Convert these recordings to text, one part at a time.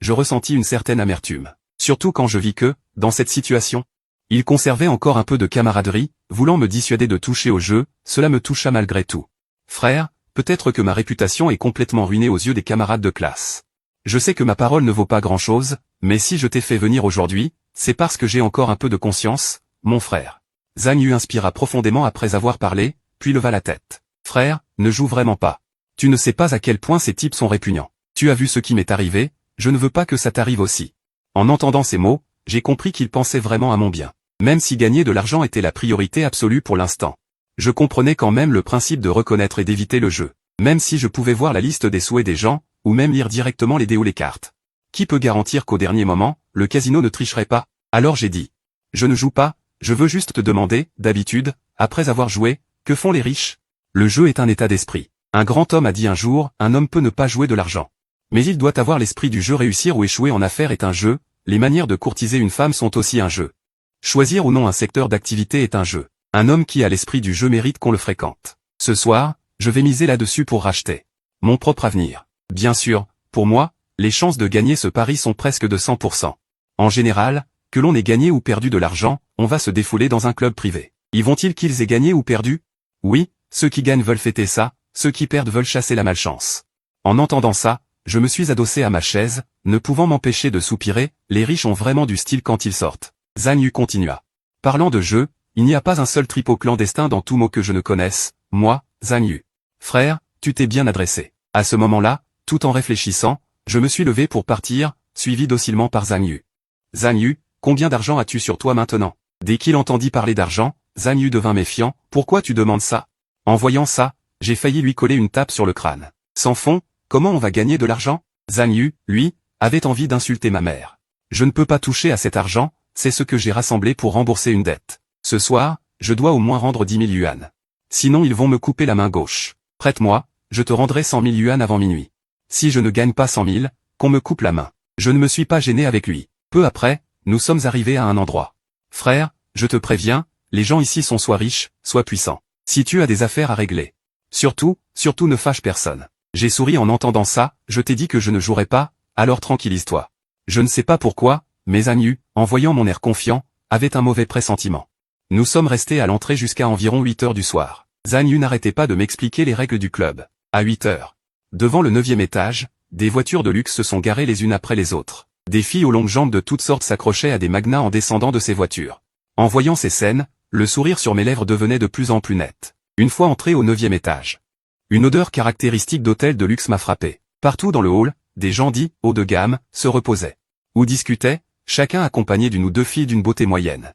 je ressentis une certaine amertume. Surtout quand je vis que, dans cette situation, il conservait encore un peu de camaraderie, voulant me dissuader de toucher au jeu, cela me toucha malgré tout. Frère, peut-être que ma réputation est complètement ruinée aux yeux des camarades de classe. Je sais que ma parole ne vaut pas grand-chose, mais si je t'ai fait venir aujourd'hui, c'est parce que j'ai encore un peu de conscience, mon frère. Zhang Yu inspira profondément après avoir parlé, puis leva la tête. Frère, ne joue vraiment pas. Tu ne sais pas à quel point ces types sont répugnants. Tu as vu ce qui m'est arrivé, je ne veux pas que ça t'arrive aussi. En entendant ces mots, j'ai compris qu'il pensait vraiment à mon bien. Même si gagner de l'argent était la priorité absolue pour l'instant. Je comprenais quand même le principe de reconnaître et d'éviter le jeu. Même si je pouvais voir la liste des souhaits des gens, ou même lire directement les dés ou les cartes. Qui peut garantir qu'au dernier moment, le casino ne tricherait pas? Alors j'ai dit. Je ne joue pas, je veux juste te demander, d'habitude, après avoir joué, que font les riches? Le jeu est un état d'esprit. Un grand homme a dit un jour, un homme peut ne pas jouer de l'argent. Mais il doit avoir l'esprit du jeu. Réussir ou échouer en affaires est un jeu, les manières de courtiser une femme sont aussi un jeu. Choisir ou non un secteur d'activité est un jeu. Un homme qui a l'esprit du jeu mérite qu'on le fréquente. Ce soir, je vais miser là-dessus pour racheter mon propre avenir. Bien sûr, pour moi, les chances de gagner ce pari sont presque de 100%. En général, que l'on ait gagné ou perdu de l'argent, on va se défouler dans un club privé. Y vont-ils qu'ils aient gagné ou perdu? Oui, ceux qui gagnent veulent fêter ça, ceux qui perdent veulent chasser la malchance. En entendant ça, je me suis adossé à ma chaise, ne pouvant m'empêcher de soupirer, les riches ont vraiment du style quand ils sortent. Zhang Yu continua. Parlant de jeu, il n'y a pas un seul tripot clandestin dans tout mot que je ne connaisse, moi, Zhang Yu. Frère, tu t'es bien adressé. À ce moment-là, tout en réfléchissant, je me suis levé pour partir, suivi docilement par Zhang Yu. Zhang Yu, combien d'argent as-tu sur toi maintenant? Dès qu'il entendit parler d'argent, Zhang Yu devint méfiant. Pourquoi tu demandes ça? En voyant ça, j'ai failli lui coller une tape sur le crâne. Sans fond, comment on va gagner de l'argent? Zhang Yu, lui, avait envie d'insulter ma mère. Je ne peux pas toucher à cet argent, c'est ce que j'ai rassemblé pour rembourser une dette. Ce soir, je dois au moins rendre 10 000 yuan. Sinon ils vont me couper la main gauche. Prête-moi, je te rendrai 100 000 yuan avant minuit. Si je ne gagne pas 100 000, qu'on me coupe la main. Je ne me suis pas gêné avec lui. Peu après, nous sommes arrivés à un endroit. Frère, je te préviens, les gens ici sont soit riches, soit puissants. Si tu as des affaires à régler. Surtout ne fâche personne. J'ai souri en entendant ça, je t'ai dit que je ne jouerais pas, alors tranquillise-toi. Je ne sais pas pourquoi, mais Zhang Yu, en voyant mon air confiant, avait un mauvais pressentiment. Nous sommes restés à l'entrée jusqu'à environ 8 heures du soir. Zhang Yu n'arrêtait pas de m'expliquer les règles du club. À 8 heures. Devant le 9e étage, des voitures de luxe se sont garées les unes après les autres. Des filles aux longues jambes de toutes sortes s'accrochaient à des magnats en descendant de ces voitures. En voyant ces scènes, le sourire sur mes lèvres devenait de plus en plus net. Une fois entré au 9e étage. Une odeur caractéristique d'hôtel de luxe m'a frappé. Partout dans le hall, des gens dits haut de gamme se reposaient. Ou discutaient, chacun accompagné d'une ou deux filles d'une beauté moyenne.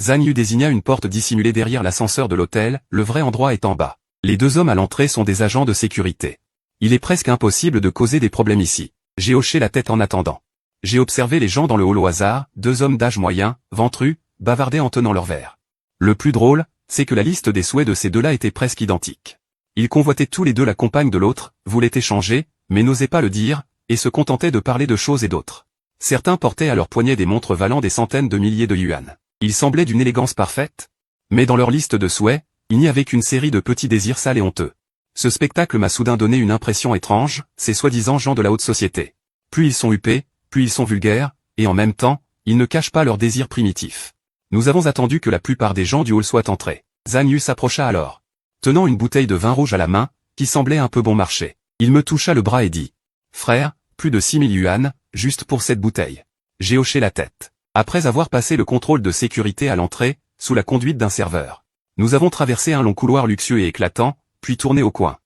Zhang Yu désigna une porte dissimulée derrière l'ascenseur de l'hôtel, le vrai endroit est en bas. Les deux hommes à l'entrée sont des agents de sécurité. Il est presque impossible de causer des problèmes ici. J'ai hoché la tête en attendant. J'ai observé les gens dans le hall au hasard, deux hommes d'âge moyen, ventrus, bavardaient en tenant leur verre. Le plus drôle, c'est que la liste des souhaits de ces deux-là était presque identique. Ils convoitaient tous les deux la compagne de l'autre, voulaient échanger, mais n'osaient pas le dire, et se contentaient de parler de choses et d'autres. Certains portaient à leurs poignets des montres valant des centaines de milliers de yuan. Ils semblaient d'une élégance parfaite. Mais dans leur liste de souhaits, il n'y avait qu'une série de petits désirs sales et honteux. Ce spectacle m'a soudain donné une impression étrange, ces soi-disant gens de la haute société. Plus ils sont huppés, plus ils sont vulgaires, et en même temps, ils ne cachent pas leurs désirs primitifs. Nous avons attendu que la plupart des gens du hall soient entrés. Zhang Yu s'approcha alors. Tenant une bouteille de vin rouge à la main, qui semblait un peu bon marché. Il me toucha le bras et dit. Frère, plus de 6 000 yuan, juste pour cette bouteille. J'ai hoché la tête. Après avoir passé le contrôle de sécurité à l'entrée, sous la conduite d'un serveur. Nous avons traversé un long couloir luxueux et éclatant, puis tourné au coin.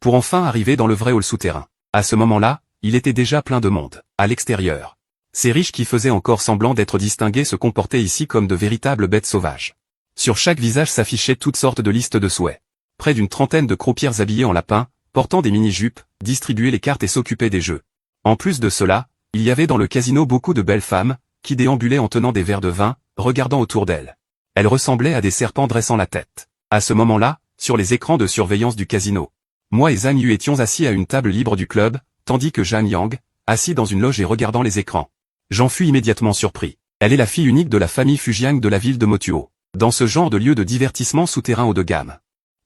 Pour enfin arriver dans le vrai hall souterrain. À ce moment-là, il était déjà plein de monde, à l'extérieur. Ces riches qui faisaient encore semblant d'être distingués se comportaient ici comme de véritables bêtes sauvages. Sur chaque visage s'affichaient toutes sortes de listes de souhaits. Près d'une trentaine de croupières habillées en lapin, portant des mini-jupes, distribuaient les cartes et s'occupaient des jeux. En plus de cela, il y avait dans le casino beaucoup de belles femmes, qui déambulaient en tenant des verres de vin, regardant autour d'elles. Elles ressemblaient à des serpents dressant la tête. À ce moment-là, sur les écrans de surveillance du casino, moi et Zhang Yu étions assis à une table libre du club, tandis que Zhang Yang, assis dans une loge et regardant les écrans. J'en fus immédiatement surpris. Elle est la fille unique de la famille Fujiang de la ville de Motuo. Dans ce genre de lieu de divertissement souterrain haut de gamme,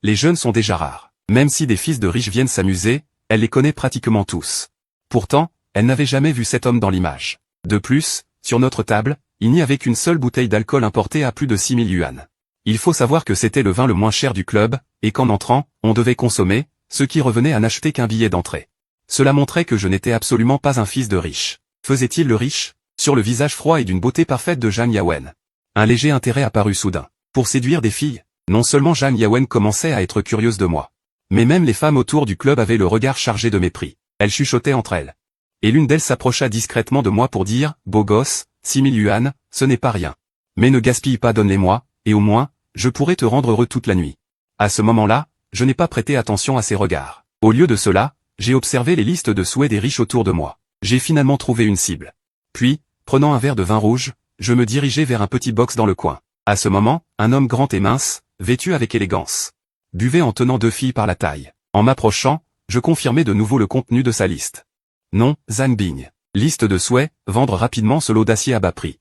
les jeunes sont déjà rares. Même si des fils de riches viennent s'amuser, elle les connaît pratiquement tous. Pourtant, elle n'avait jamais vu cet homme dans l'image. De plus, sur notre table, il n'y avait qu'une seule bouteille d'alcool importée à plus de 6000 yuan. Il faut savoir que c'était le vin le moins cher du club, et qu'en entrant, on devait consommer, ce qui revenait à n'acheter qu'un billet d'entrée. Cela montrait que je n'étais absolument pas un fils de riche. Faisait-il le riche? Sur le visage froid et d'une beauté parfaite de Zhang Yawen, un léger intérêt apparut soudain. Pour séduire des filles, non seulement Zhang Yawen commençait à être curieuse de moi, mais même les femmes autour du club avaient le regard chargé de mépris. Elles chuchotaient entre elles. Et l'une d'elles s'approcha discrètement de moi pour dire, « Beau gosse, 6000 yuan, ce n'est pas rien. Mais ne gaspille pas, donne-les-moi, et au moins, je pourrai te rendre heureux toute la nuit. » À ce moment-là, je n'ai pas prêté attention à ces regards. Au lieu de cela, j'ai observé les listes de souhaits des riches autour de moi. J'ai finalement trouvé une cible. Puis, prenant un verre de vin rouge, je me dirigeai vers un petit box dans le coin. À ce moment, un homme grand et mince, vêtu avec élégance, buvait en tenant 2 filles par la taille. En m'approchant, je confirmai de nouveau le contenu de sa liste. Nom, Zhang Bing. Liste de souhaits, vendre rapidement ce lot d'acier à bas prix.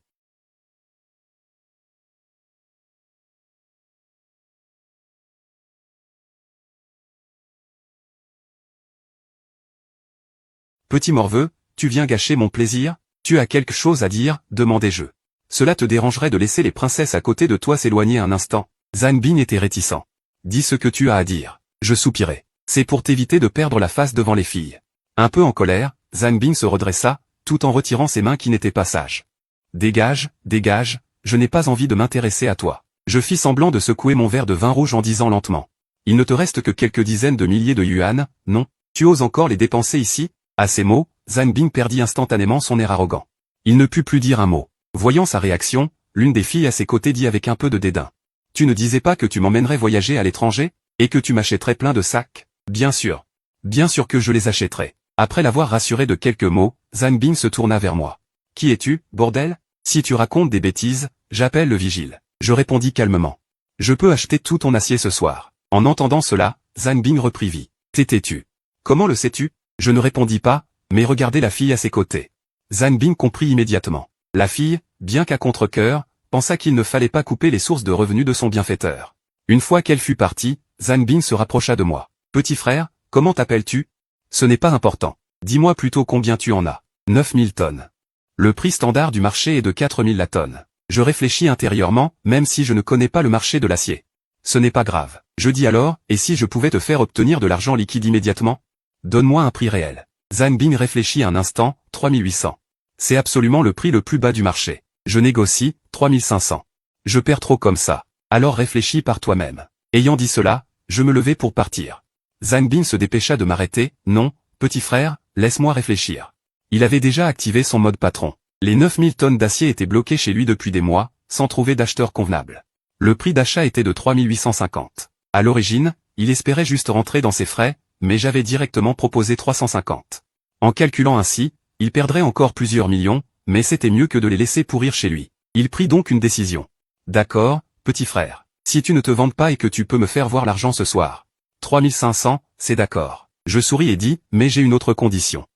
Petit morveux, tu viens gâcher mon plaisir? Tu as quelque chose à dire? Demandai-je. Cela te dérangerait de laisser les princesses à côté de toi s'éloigner un instant? Zhang Bing était réticent. Dis ce que tu as à dire. Je soupirai. C'est pour t'éviter de perdre la face devant les filles. Un peu en colère, Zhang Bing se redressa, tout en retirant ses mains qui n'étaient pas sages. Dégage, dégage, je n'ai pas envie de m'intéresser à toi. Je fis semblant de secouer mon verre de vin rouge en disant lentement. Il ne te reste que quelques dizaines de milliers de yuan, non? Tu oses encore les dépenser ici? À ces mots, Zhang Bing perdit instantanément son air arrogant. Il ne put plus dire un mot. Voyant sa réaction, l'une des filles à ses côtés dit avec un peu de dédain. Tu ne disais pas que tu m'emmènerais voyager à l'étranger? Et que tu m'achèterais plein de sacs? Bien sûr. Bien sûr que je les achèterais. Après l'avoir rassuré de quelques mots, Zhang Bing se tourna vers moi. Qui es-tu, bordel? Si tu racontes des bêtises, j'appelle le vigile. Je répondis calmement. Je peux acheter tout ton acier ce soir. En entendant cela, Zhang Bing reprit vie. T'étais-tu? Comment le sais-tu? Je ne répondis pas, mais regardai la fille à ses côtés. Zhang Bing comprit immédiatement. La fille, bien qu'à contre-cœur, pensa qu'il ne fallait pas couper les sources de revenus de son bienfaiteur. Une fois qu'elle fut partie, Zhang Bing se rapprocha de moi. Petit frère, comment t'appelles-tu? Ce n'est pas important. Dis-moi plutôt combien tu en as. 9000 tonnes. Le prix standard du marché est de 4000 la tonne. Je réfléchis intérieurement, même si je ne connais pas le marché de l'acier. Ce n'est pas grave. Je dis alors, et si je pouvais te faire obtenir de l'argent liquide immédiatement? Donne-moi un prix réel. Zhang Bing réfléchit un instant, 3800. C'est absolument le prix le plus bas du marché. Je négocie, 3500. Je perds trop comme ça. Alors réfléchis par toi-même. Ayant dit cela, je me levai pour partir. Zhang Bing se dépêcha de m'arrêter. Non, petit frère, laisse-moi réfléchir. Il avait déjà activé son mode patron. Les 9000 tonnes d'acier étaient bloquées chez lui depuis des mois, sans trouver d'acheteur convenable. Le prix d'achat était de 3850. À l'origine, il espérait juste rentrer dans ses frais, mais j'avais directement proposé 350. En calculant ainsi, il perdrait encore plusieurs millions, mais c'était mieux que de les laisser pourrir chez lui. Il prit donc une décision. D'accord, petit frère. Si tu ne te vantes pas et que tu peux me faire voir l'argent ce soir. 3500, c'est d'accord. Je souris et dis, mais j'ai une autre condition.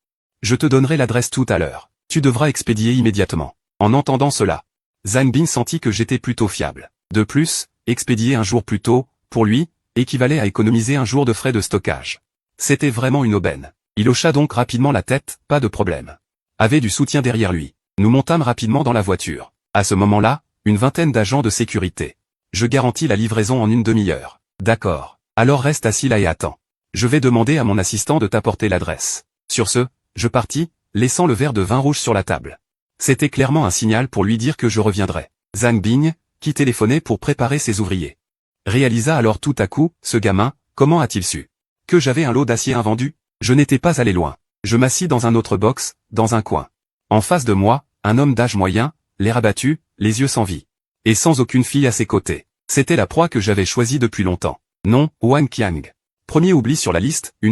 Je te donnerai l'adresse tout à l'heure. Tu devras expédier immédiatement. En entendant cela, Zhang Bing sentit que j'étais plutôt fiable. De plus, expédier un jour plus tôt, pour lui, équivalait à économiser un jour de frais de stockage. C'était vraiment une aubaine. Il hocha donc rapidement la tête, pas de problème. Avait du soutien derrière lui. Nous montâmes rapidement dans la voiture. À ce moment-là, une vingtaine d'agents de sécurité. Je garantis la livraison en une demi-heure. D'accord. Alors reste assis là et attends. Je vais demander à mon assistant de t'apporter l'adresse. Sur ce, je partis, laissant le verre de vin rouge sur la table. C'était clairement un signal pour lui dire que je reviendrais. Zhang Bing, qui téléphonait pour préparer ses ouvriers, réalisa alors tout à coup, ce gamin, comment a-t-il su que j'avais un lot d'acier invendu? Je n'étais pas allé loin. Je m'assis dans un autre box, dans un coin. En face de moi, un homme d'âge moyen, l'air abattu, les yeux sans vie. Et sans aucune fille à ses côtés. C'était la proie que j'avais choisie depuis longtemps. Non, Wang Qiang. Premier oubli sur la liste, une